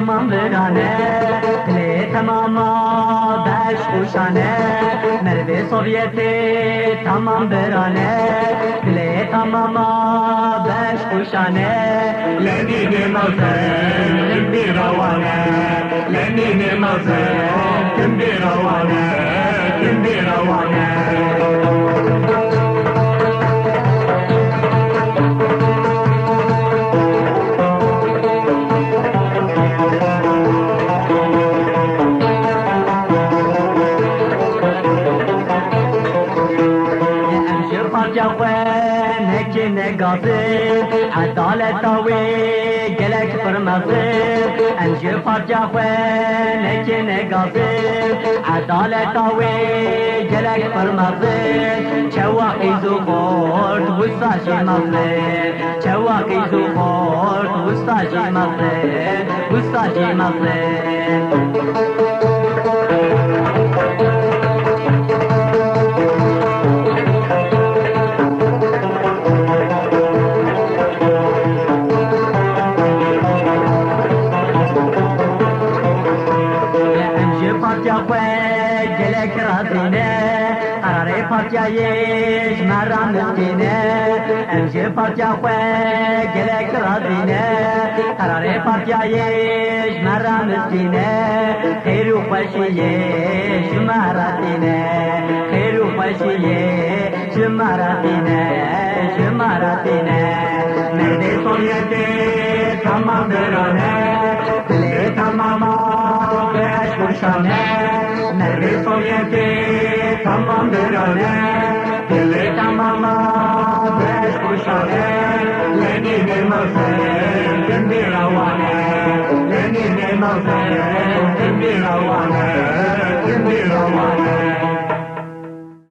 tamam verane le tamama baş kuşane Merve Sovyeti tamam verane le tamama baş kuşane Lenin mazın bir avane Lenin mazın bir avane bir avane نگازه عدالت آوی گلک فرمازه انجه پارجا خواه نکه نگازه عدالت آوی گلک فرمازه چواقی زو خورد وستاشی مازه چواقی زو خورد وستاشی مازه وستاشی مازه پارچایش مرام دینه امشه پارچا خواه گلک رازینه قرار پارچایش مرام دینه خیرو خوشیش مراتینه خیرو خوشیش مراتینه مراتینه مرد سویتی تمام برانه دل تمام بهش گوشانه مرد سویتی tamam verane, dile tamama beş kuşane, Lenin mazın bir avane, Lenin mazın bir avane.